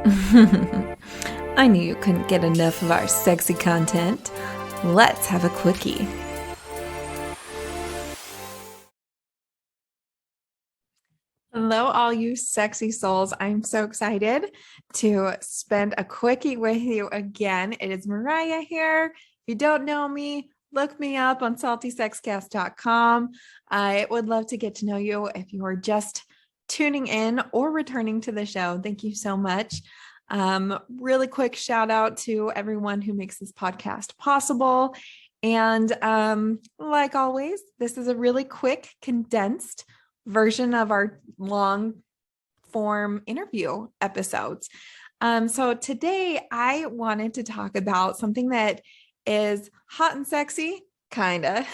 I knew you couldn't get enough of our sexy content. Let's have a quickie. Hello, all you sexy souls. I'm so excited to spend a quickie with you again. It is Mariah here. If you don't know me, look me up on saltysexcast.com. I would love to get to know you if you are just tuning in or returning to the show. Thank you so much. Really quick shout out to everyone who makes this podcast possible. And like always, this is a really quick, condensed version of our long form interview episodes. So today I wanted to talk about something that is hot and sexy, kind of,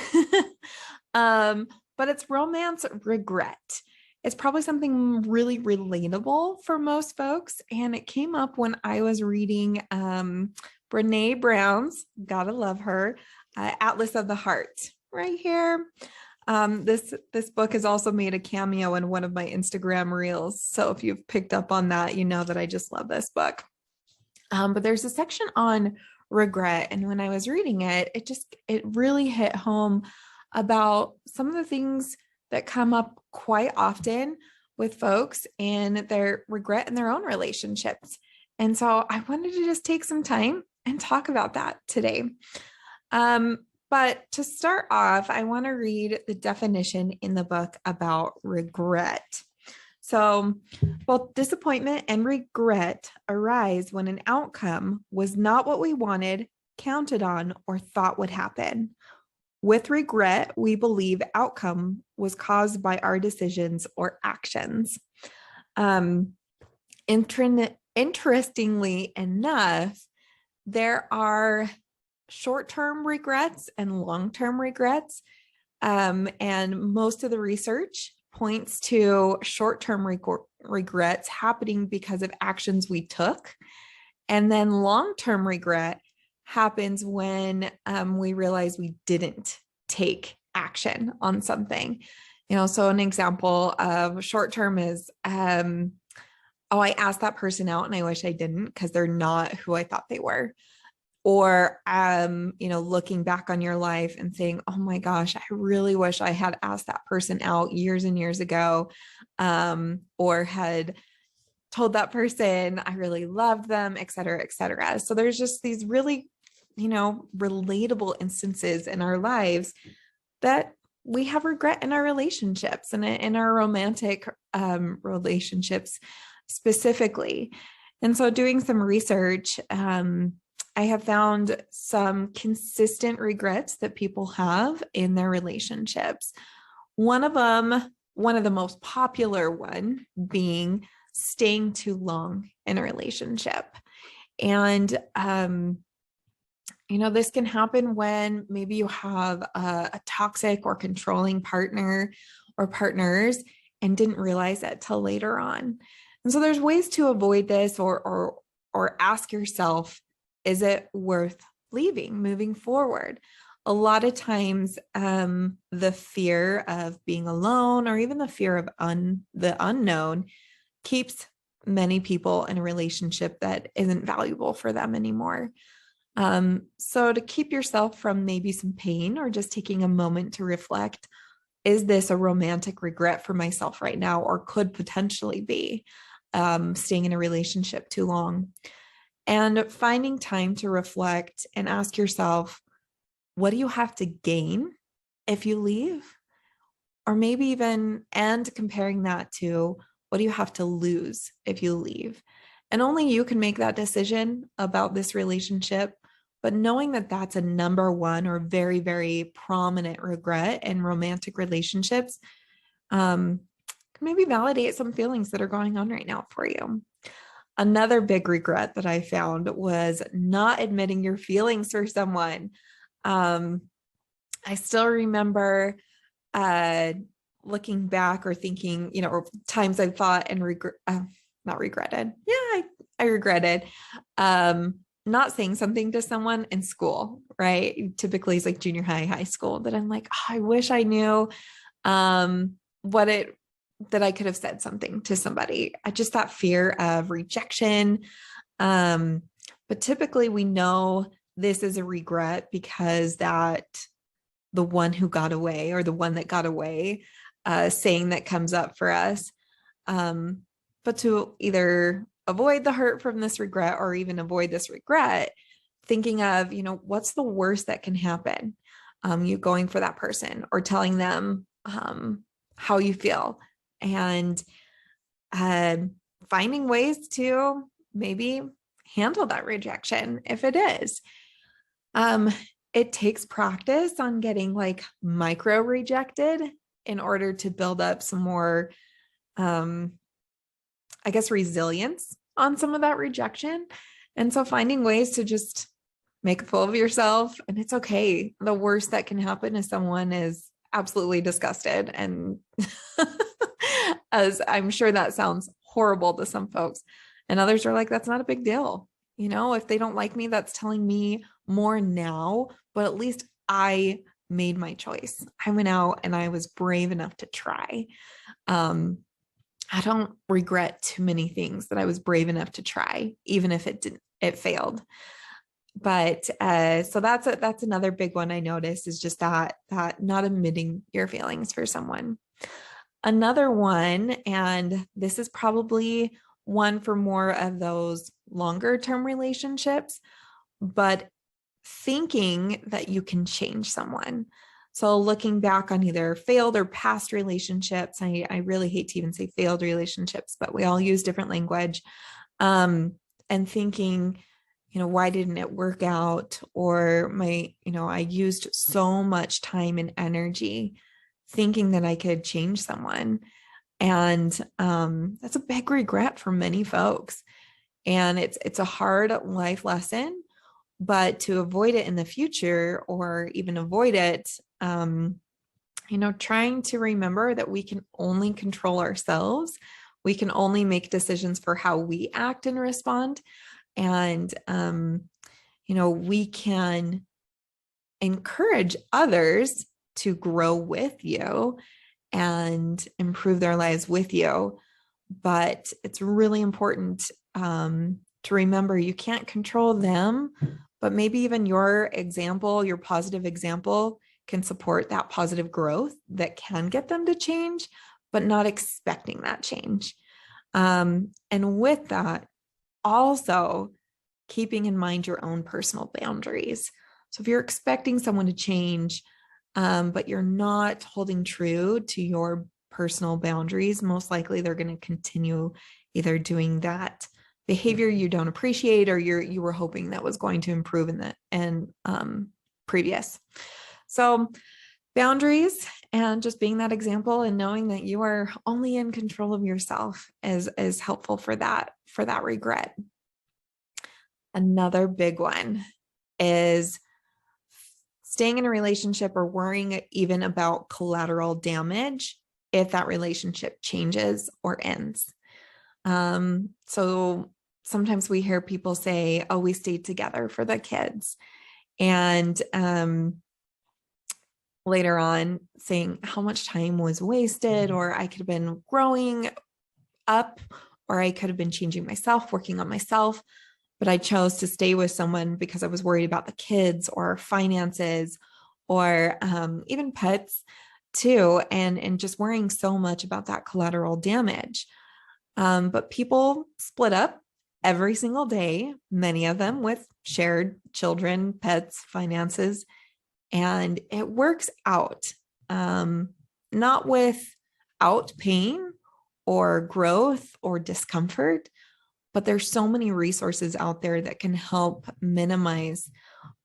but it's romance regret. It's probably something really relatable for most folks. And it came up when I was reading Brene Brown's, gotta love her, Atlas of the Heart, right here. This book has also made a cameo in one of my Instagram reels. So if you've picked up on that, you know that I just love this book. But there's a section on regret. And when I was reading it, it really hit home about some of the things that come up quite often with folks and their regret in their own relationships. And so I wanted to just take some time and talk about that today. But to start off, I want to read the definition in the book about regret. So both disappointment and regret arise when an outcome was not what we wanted, counted on, or thought would happen. With regret, we believe outcome was caused by our decisions or actions. Interestingly enough, there are short-term regrets and long-term regrets. And most of the research points to short-term regrets happening because of actions we took. And then long-term regret happens when we realize we didn't take action on something. So an example of short-term is, I asked that person out and I wish I didn't because they're not who I thought they were. Or, looking back on your life and saying, oh my gosh, I really wish I had asked that person out years and years ago, or had told that person I really loved them, et cetera, et cetera. So there's just these really, relatable instances in our lives that we have regret in our relationships and in our romantic relationships specifically. And so doing some research, I have found some consistent regrets that people have in their relationships. One of the most popular one being staying too long in a relationship. And, this can happen when maybe you have a toxic or controlling partner or partners and didn't realize that till later on. And so there's ways to avoid this or ask yourself, is it worth leaving, moving forward? A lot of times, the fear of being alone or even the fear of the unknown keeps many people in a relationship that isn't valuable for them anymore. So to keep yourself from maybe some pain or just taking a moment to reflect, is this a romantic regret for myself right now, or could potentially be staying in a relationship too long? And finding time to reflect and ask yourself, what do you have to gain if you leave? Or maybe even, and comparing that to, what do you have to lose if you leave? And only you can make that decision about this relationship. But knowing that that's a number one or very, very prominent regret in romantic relationships, can maybe validate some feelings that are going on right now for you. Another big regret that I found was not admitting your feelings for someone. I still remember looking back or thinking, or times I thought and not regretted. Yeah, I regretted not saying something to someone in school, right? Typically it's like junior high, high school, that I'm like, oh, I wish I knew what it that I could have said something to somebody. I just that fear of rejection. But typically we know this is a regret because that the one who got away or the one that got away saying that comes up for us. But to either avoid the hurt from this regret or even avoid this regret, thinking of, what's the worst that can happen? You going for that person or telling them how you feel and finding ways to maybe handle that rejection if it is. It takes practice on getting like micro rejected in order to build up some more, resilience on some of that rejection. And so finding ways to just make a fool of yourself, and it's okay. The worst that can happen is someone is absolutely disgusted. And as I'm sure that sounds horrible to some folks, and others are like, that's not a big deal. If they don't like me, that's telling me more now, but at least I made my choice. I went out and I was brave enough to try. I don't regret too many things that I was brave enough to try, even if it failed. But so that's another big one I noticed is just that not admitting your feelings for someone. Another one, and this is probably one for more of those longer term relationships, but thinking that you can change someone. So looking back on either failed or past relationships, I really hate to even say failed relationships, but we all use different language, and thinking, why didn't it work out? Or I used so much time and energy thinking that I could change someone. And that's a big regret for many folks. And it's a hard life lesson, but to avoid it in the future or even avoid it, trying to remember that we can only control ourselves. We can only make decisions for how we act and respond. And, we can encourage others to grow with you and improve their lives with you. But it's really important to remember you can't control them, but maybe even your example, your positive example can support that positive growth that can get them to change, but not expecting that change. And with that, also keeping in mind your own personal boundaries. So if you're expecting someone to change, but you're not holding true to your personal boundaries, most likely they're going to continue either doing that behavior you don't appreciate or you were hoping that was going to improve in the previous. So boundaries and just being that example and knowing that you are only in control of yourself is helpful for that regret. Another big one is staying in a relationship or worrying even about collateral damage if that relationship changes or ends. So sometimes we hear people say, oh, we stayed together for the kids. And later on saying how much time was wasted, or I could have been growing up, or I could have been changing myself, working on myself, but I chose to stay with someone because I was worried about the kids or finances or even pets too, and just worrying so much about that collateral damage. But people split up every single day, many of them with shared children, pets, finances, and it works out, not without pain or growth or discomfort, but there's so many resources out there that can help minimize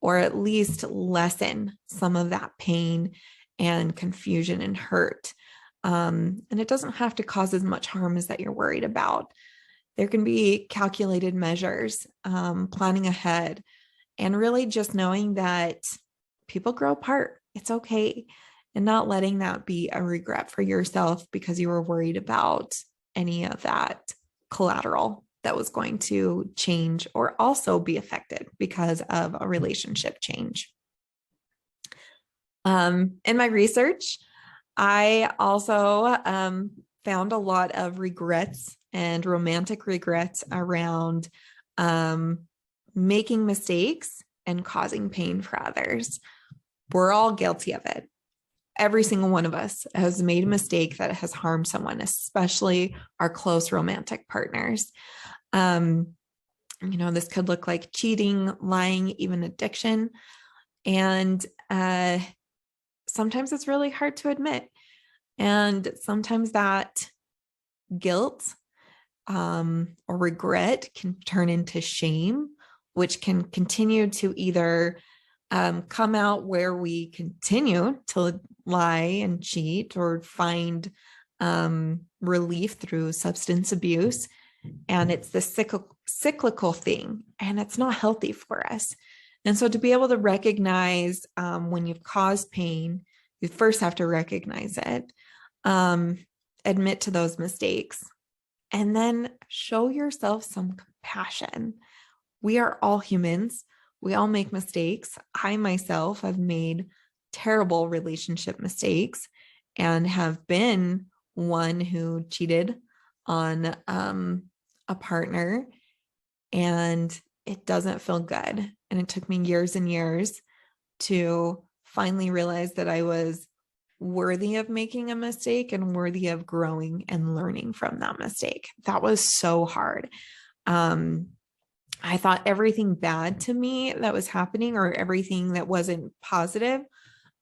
or at least lessen some of that pain and confusion and hurt. And it doesn't have to cause as much harm as that you're worried about. There can be calculated measures, planning ahead, and really just knowing that people grow apart. It's okay. And not letting that be a regret for yourself because you were worried about any of that collateral that was going to change or also be affected because of a relationship change. In my research, I also found a lot of regrets and romantic regrets around making mistakes and causing pain for others. We're all guilty of it. Every single one of us has made a mistake that has harmed someone, especially our close romantic partners. This could look like cheating, lying, even addiction. And sometimes it's really hard to admit. And sometimes that guilt or regret can turn into shame, which can continue to either come out where we continue to lie and cheat or find relief through substance abuse. And it's this cyclical thing, and it's not healthy for us. And so to be able to recognize when you've caused pain, you first have to recognize it, admit to those mistakes, and then show yourself some compassion. We are all humans. We all make mistakes. I myself have made terrible relationship mistakes and have been one who cheated on a partner, and it doesn't feel good. And it took me years and years to finally realize that I was worthy of making a mistake and worthy of growing and learning from that mistake. That was so hard. I thought everything bad to me that was happening, or everything that wasn't positive,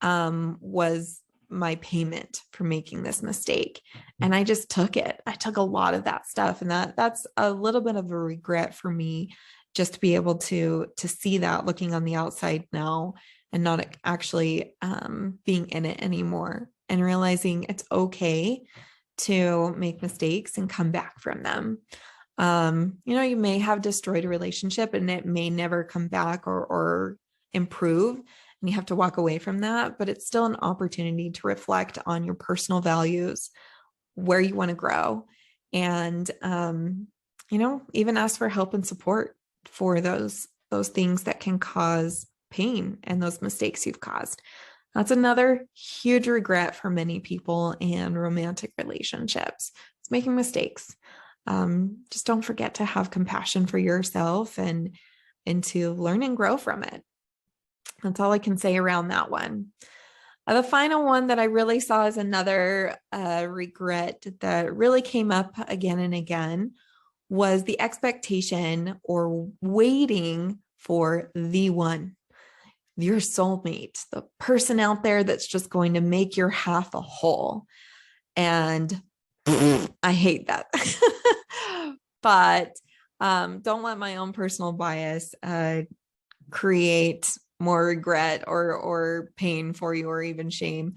was my payment for making this mistake. And I just took it. I took a lot of that stuff. And that's a little bit of a regret for me, just to be able to see that looking on the outside now and not actually being in it anymore, and realizing it's okay to make mistakes and come back from them. You may have destroyed a relationship and it may never come back or improve, and you have to walk away from that, but it's still an opportunity to reflect on your personal values, where you want to grow, and, even ask for help and support for those things that can cause pain and those mistakes you've caused. That's another huge regret for many people in romantic relationships. It's making mistakes. Just don't forget to have compassion for yourself and to learn and grow from it. That's all I can say around that one. The final one that I really saw as another regret that really came up again and again was the expectation or waiting for the one, your soulmate, the person out there that's just going to make your half a whole. And I hate that. But don't let my own personal bias create more regret or pain for you, or even shame.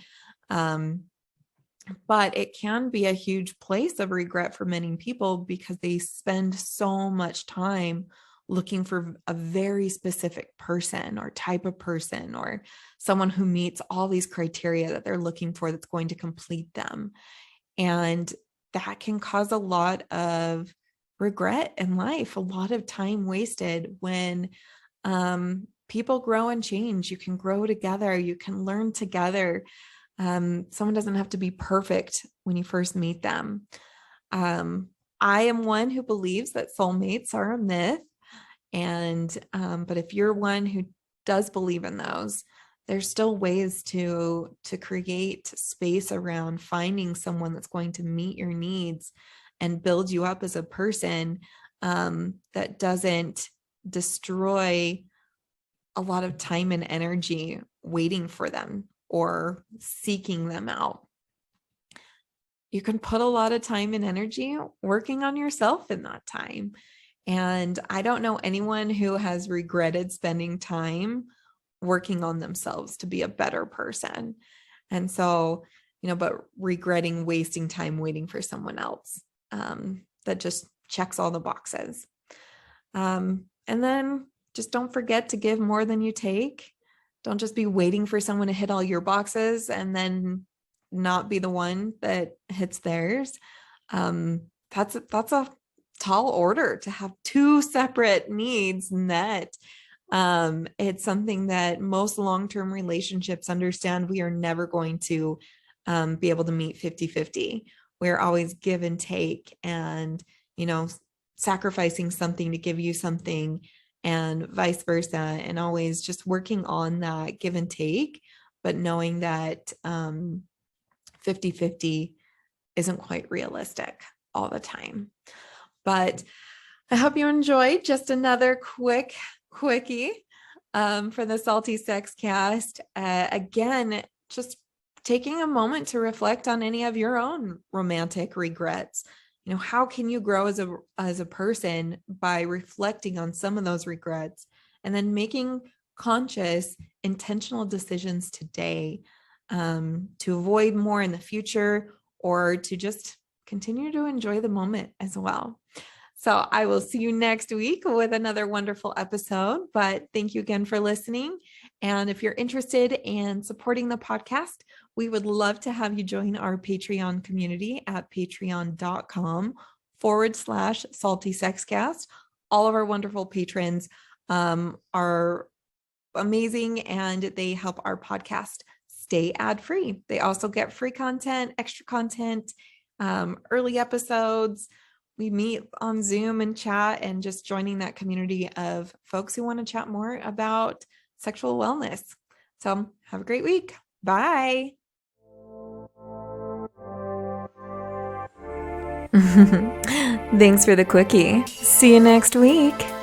But it can be a huge place of regret for many people, because they spend so much time looking for a very specific person or type of person, or someone who meets all these criteria that they're looking for that's going to complete them. And that can cause a lot of regret in life, a lot of time wasted when people grow and change. You can grow together, you can learn together. Someone doesn't have to be perfect when you first meet them. I am one who believes that soulmates are a myth. But if you're one who does believe in those, there's still ways to create space around finding someone that's going to meet your needs and build you up as a person, that doesn't destroy a lot of time and energy waiting for them or seeking them out. You can put a lot of time and energy working on yourself in that time. And I don't know anyone who has regretted spending time working on themselves to be a better person. And so, but regretting wasting time waiting for someone else that just checks all the boxes. And then just don't forget to give more than you take. Don't just be waiting for someone to hit all your boxes and then not be the one that hits theirs. That's a tall order to have two separate needs met. It's something that most long-term relationships understand we are never going to be able to meet 50-50. we're always give and take and, sacrificing something to give you something and vice versa, and always just working on that give and take, but knowing that 50-50 isn't quite realistic all the time. But I hope you enjoyed just another quickie for the Salty Sex Cast. Again, just taking a moment to reflect on any of your own romantic regrets. How can you grow as a person by reflecting on some of those regrets and then making conscious, intentional decisions today to avoid more in the future, or to just continue to enjoy the moment as well. So I will see you next week with another wonderful episode, but thank you again for listening. And if you're interested in supporting the podcast, we would love to have you join our Patreon community at patreon.com/Salty Sex Cast. All of our wonderful patrons are amazing, and they help our podcast stay ad-free. They also get free content, extra content, early episodes. We meet on Zoom and chat, and just joining that community of folks who want to chat more about sexual wellness. So have a great week. Bye. Thanks for the quickie. See you next week.